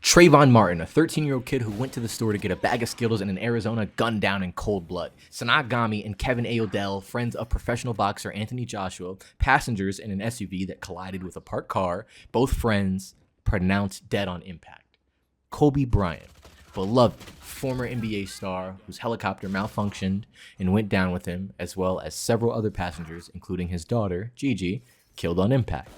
Trayvon Martin, a 13-year-old kid who went to the store to get a bag of Skittles in Arizona, gunned down in cold blood. Sanaa Gami and Kevin A. Odell, friends of professional boxer Anthony Joshua, passengers in an SUV that collided with a parked car, both friends pronounced dead on impact. Kobe Bryant, beloved former NBA star whose helicopter malfunctioned and went down with him, as well as several other passengers, including his daughter, Gigi, killed on impact.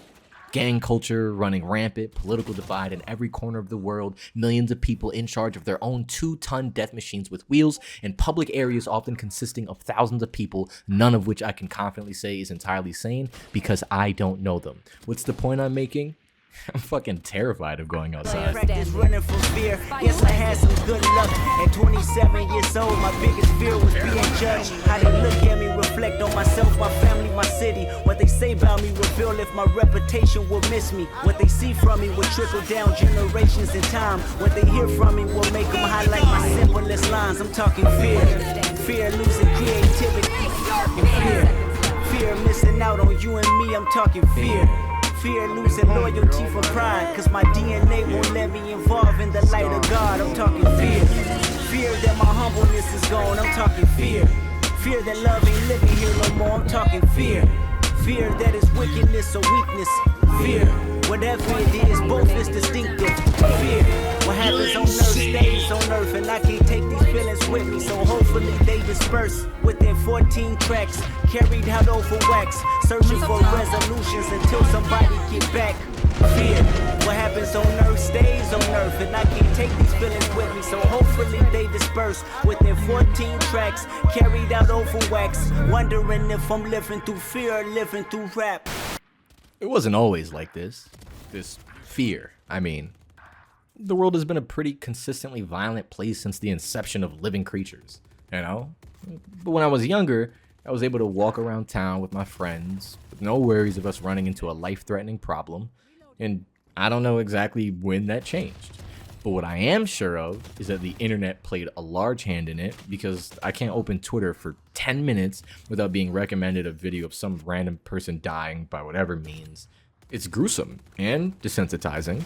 Gang culture running rampant, political divide in every corner of the world, millions of people in charge of their own 2-ton death machines with wheels, and public areas often consisting of thousands of people, none of which I can confidently say is entirely sane because I don't know them. What's the point I'm making? I'm fucking terrified of going outside. Practice running from fear. Yes, I had some good luck. At 27 years old, my biggest fear was being judged. How they look at me, reflect on myself, my family, my city. What they say about me reveal if my reputation will miss me. What they see from me will trickle down generations in time. What they hear from me will make them highlight my simplest lines. I'm talking fear. Fear losing creativity. Fear missing out on you and me. I'm talking fear. Fear losing loyalty for pride, cause my DNA won't let me involve in the light of God. I'm talking fear. Fear that my humbleness is gone. I'm talking fear. Fear that love ain't living here no more. I'm talking fear. Fear that is wickedness or weakness. Fear, whatever it is, both is distinctive. Fear, what happens on earth stays on earth, and I can't take these feelings with me, so hopefully they disperse within 14 tracks, carried out over wax, searching for resolutions until somebody get back. Fear, what happens on earth stays on earth, and I can't take these feelings with me, so hopefully they disperse within 14 tracks, carried out over wax, wondering if I'm living through fear or living through rap. It wasn't always like this fear. I mean, the world has been a pretty consistently violent place since the inception of living creatures, you know? But when I was younger, I was able to walk around town with my friends with no worries of us running into a life-threatening problem, and I don't know exactly when that changed. But what I am sure of is that the internet played a large hand in it, because I can't open Twitter for 10 minutes without being recommended a video of some random person dying by whatever means. It's gruesome and desensitizing.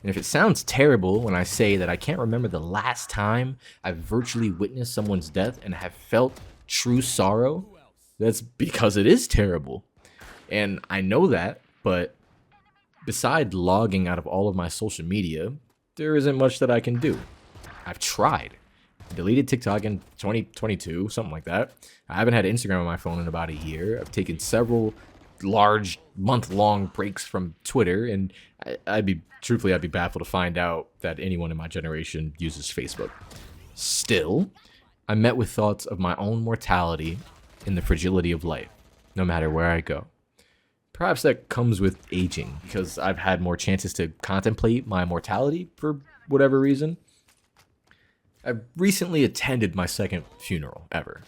And if it sounds terrible when I say that I can't remember the last time I've virtually witnessed someone's death and have felt true sorrow, that's because it is terrible. And I know that, but besides logging out of all of my social media, there isn't much that I can do. I've tried. I deleted TikTok in 2022, something like that. I haven't had Instagram on my phone in about a year. I've taken several large month-long breaks from Twitter, and I'd be baffled to find out that anyone in my generation uses Facebook. Still, I'm met with thoughts of my own mortality and the fragility of life, no matter where I go. Perhaps that comes with aging, because I've had more chances to contemplate my mortality for whatever reason. I recently attended my second funeral ever.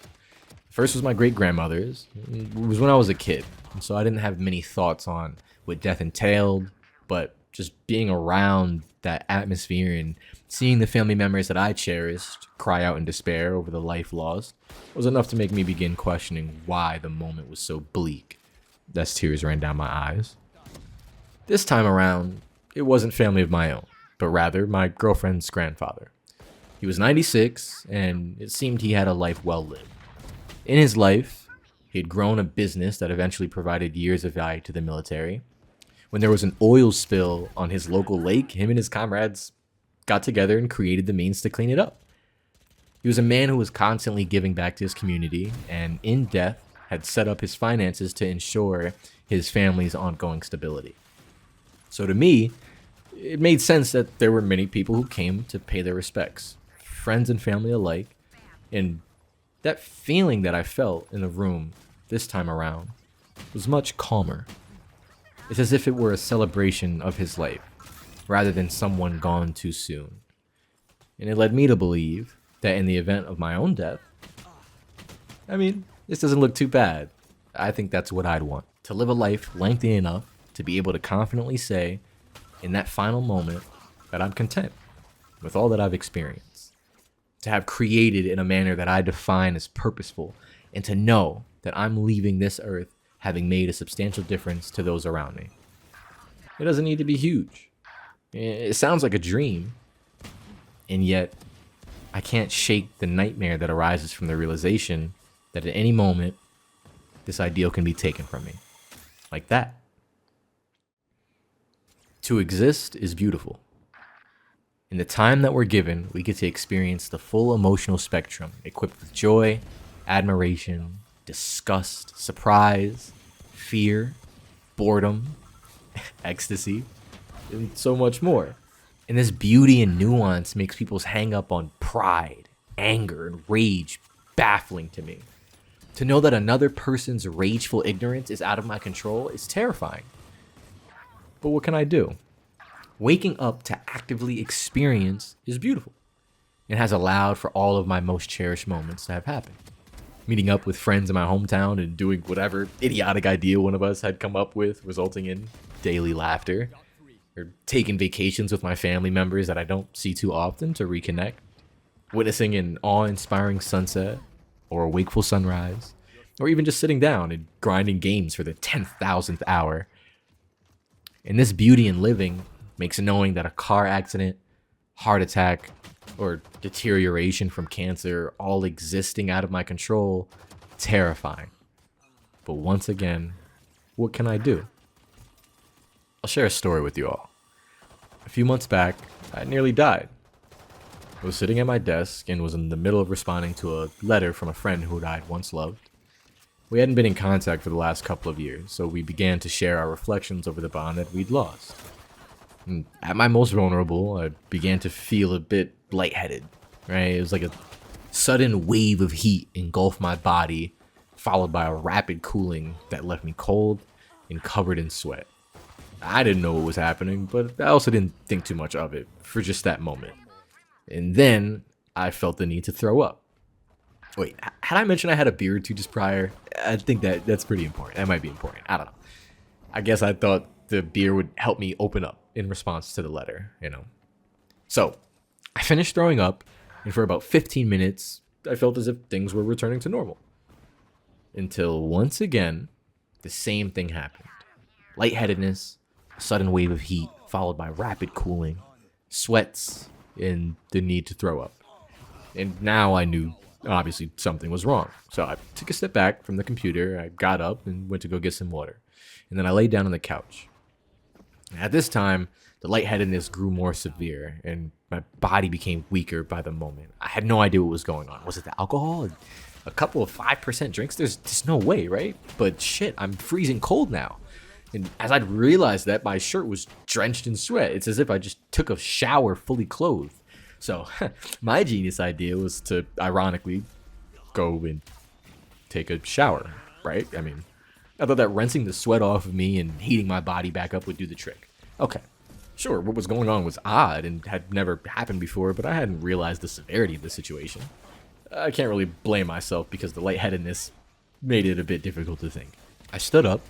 First was my great-grandmother's. It was when I was a kid, and so I didn't have many thoughts on what death entailed, but just being around that atmosphere and seeing the family members that I cherished cry out in despair over the life lost was enough to make me begin questioning why the moment was so bleak. As tears ran down my eyes. This time around, it wasn't family of my own, but rather my girlfriend's grandfather. He was 96, and it seemed he had a life well lived. In his life, he had grown a business that eventually provided years of value to the military. When there was an oil spill on his local lake, him and his comrades got together and created the means to clean it up. He was a man who was constantly giving back to his community, and in death, had set up his finances to ensure his family's ongoing stability. So to me, it made sense that there were many people who came to pay their respects, friends and family alike, and that feeling that I felt in the room this time around was much calmer. It's as if it were a celebration of his life, rather than someone gone too soon. And it led me to believe that in the event of my own death, this doesn't look too bad. I think that's what I'd want. To live a life lengthy enough to be able to confidently say, in that final moment, that I'm content with all that I've experienced. To have created in a manner that I define as purposeful, and to know that I'm leaving this earth having made a substantial difference to those around me. It doesn't need to be huge. It sounds like a dream, and yet I can't shake the nightmare that arises from the realization that at any moment, this ideal can be taken from me. Like that. To exist is beautiful. In the time that we're given, we get to experience the full emotional spectrum, equipped with joy, admiration, disgust, surprise, fear, boredom, ecstasy, and so much more. And this beauty and nuance makes people's hang up on pride, anger, and rage baffling to me. To know that another person's rageful ignorance is out of my control is terrifying. But what can I do? Waking up to actively experience is beautiful. It has allowed for all of my most cherished moments to have happened. Meeting up with friends in my hometown and doing whatever idiotic idea one of us had come up with, resulting in daily laughter. Or taking vacations with my family members that I don't see too often to reconnect. Witnessing an awe-inspiring sunset, or a wakeful sunrise, or even just sitting down and grinding games for the 10,000th hour. And this beauty in living makes knowing that a car accident, heart attack, or deterioration from cancer all existing out of my control terrifying. But once again, what can I do? I'll share a story with you all. A few months back, I nearly died. I was sitting at my desk and was in the middle of responding to a letter from a friend who I'd once loved. We hadn't been in contact for the last couple of years, so we began to share our reflections over the bond that we'd lost. And at my most vulnerable, I began to feel a bit lightheaded, right? It was like a sudden wave of heat engulfed my body, followed by a rapid cooling that left me cold and covered in sweat. I didn't know what was happening, but I also didn't think too much of it for just that moment. And then I felt the need to throw up. Wait, had I mentioned I had a beer or two just prior? I think that's pretty important. That might be important. I don't know. I guess I thought the beer would help me open up in response to the letter, you know. So, I finished throwing up, and for about 15 minutes, I felt as if things were returning to normal. Until once again, the same thing happened. Lightheadedness, a sudden wave of heat, followed by rapid cooling, sweats, and the need to throw up. And now I knew, obviously, something was wrong. So I took a step back from the computer, I got up and went to go get some water. And then I laid down on the couch. At this time, the lightheadedness grew more severe, and my body became weaker by the moment. I had no idea what was going on. Was it the alcohol? A couple of 5% drinks? There's just no way, right? But shit, I'm freezing cold now. And as I'd realized that, my shirt was drenched in sweat. It's as if I just took a shower fully clothed. So my genius idea was to, ironically, go and take a shower, right? I mean, I thought that rinsing the sweat off of me and heating my body back up would do the trick. Okay, sure, what was going on was odd and had never happened before, but I hadn't realized the severity of the situation. I can't really blame myself because the lightheadedness made it a bit difficult to think. I stood up,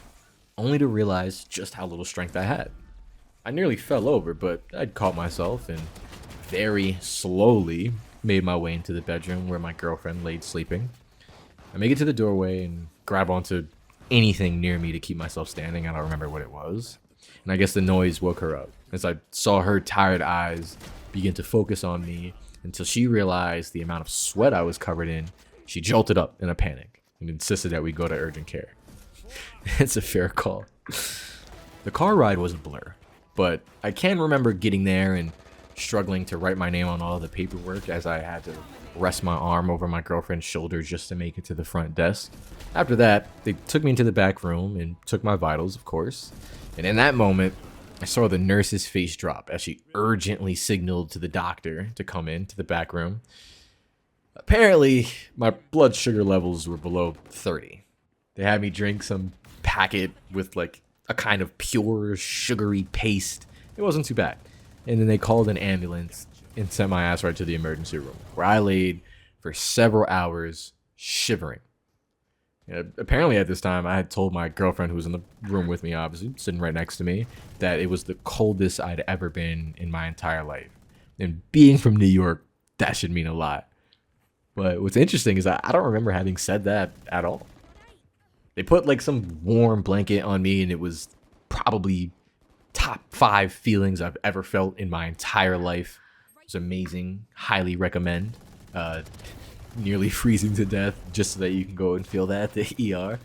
only to realize just how little strength I had. I nearly fell over, but I'd caught myself and very slowly made my way into the bedroom where my girlfriend laid sleeping. I make it to the doorway and grab onto anything near me to keep myself standing. I don't remember what it was. And I guess the noise woke her up as I saw her tired eyes begin to focus on me until she realized the amount of sweat I was covered in. She jolted up in a panic and insisted that we go to urgent care. It's a fair call. The car ride was a blur, but I can remember getting there and struggling to write my name on all the paperwork as I had to rest my arm over my girlfriend's shoulder just to make it to the front desk. After that, they took me into the back room and took my vitals, of course. And in that moment, I saw the nurse's face drop as she urgently signaled to the doctor to come into the back room. Apparently, my blood sugar levels were below 30. They had me drink some packet with like a kind of pure sugary paste. It wasn't too bad. And then they called an ambulance and sent my ass right to the emergency room, where I laid for several hours shivering. Apparently at this time, I had told my girlfriend, who was in the room with me, obviously, sitting right next to me, that it was the coldest I'd ever been in my entire life. And being from New York, that should mean a lot. But what's interesting is I don't remember having said that at all. They put like some warm blanket on me, and it was probably top 5 feelings I've ever felt in my entire life. It was amazing. Highly recommend. Nearly freezing to death just so that you can go and feel that at the ER.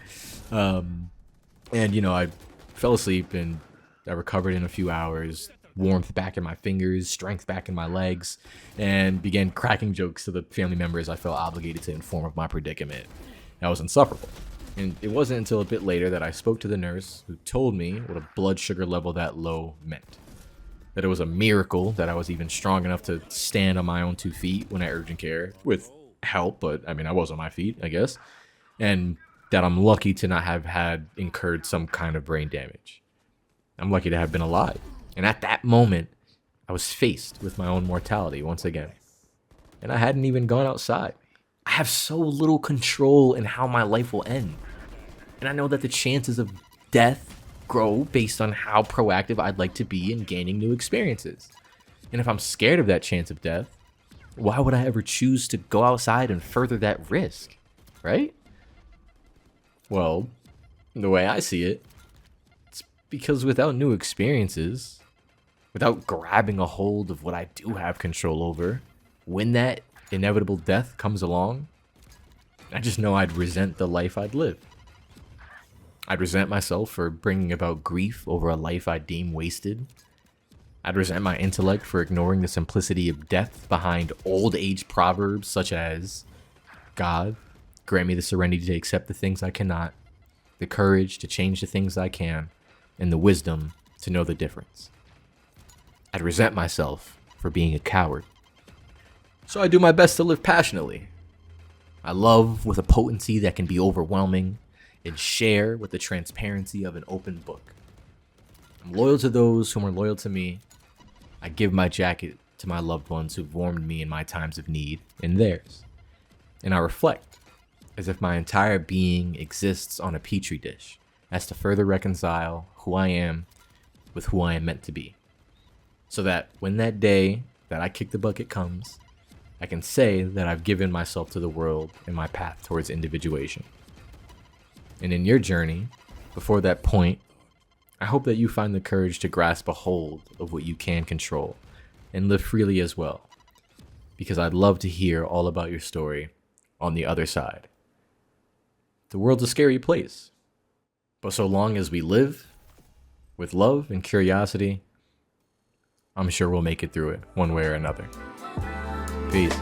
And, you know, I fell asleep and I recovered in a few hours. Warmth back in my fingers, strength back in my legs, and began cracking jokes to the family members I felt obligated to inform of my predicament. That was insufferable. And it wasn't until a bit later that I spoke to the nurse who told me what a blood sugar level that low meant. That it was a miracle that I was even strong enough to stand on my own 2 feet when at urgent care, with help, but I mean, I was on my feet, I guess. And that I'm lucky to not have had incurred some kind of brain damage. I'm lucky to have been alive. And at that moment, I was faced with my own mortality once again. And I hadn't even gone outside. I have so little control in how my life will end. And I know that the chances of death grow based on how proactive I'd like to be in gaining new experiences. And if I'm scared of that chance of death, why would I ever choose to go outside and further that risk, right? Well, the way I see it, it's because without new experiences, without grabbing a hold of what I do have control over, when that inevitable death comes along, I just know I'd resent the life I'd live. I'd resent myself for bringing about grief over a life I deem wasted. I'd resent my intellect for ignoring the simplicity of death behind old age proverbs such as, God, grant me the serenity to accept the things I cannot, the courage to change the things I can, and the wisdom to know the difference. I'd resent myself for being a coward. So I do my best to live passionately. I love with a potency that can be overwhelming and share with the transparency of an open book. I'm loyal to those whom are loyal to me. I give my jacket to my loved ones who've warmed me in my times of need and theirs. And I reflect as if my entire being exists on a petri dish as to further reconcile who I am with who I am meant to be. So that when that day that I kick the bucket comes, I can say that I've given myself to the world in my path towards individuation. And in your journey, before that point, I hope that you find the courage to grasp a hold of what you can control and live freely as well. Because I'd love to hear all about your story on the other side. The world's a scary place, but so long as we live with love and curiosity, I'm sure we'll make it through it one way or another. Peace.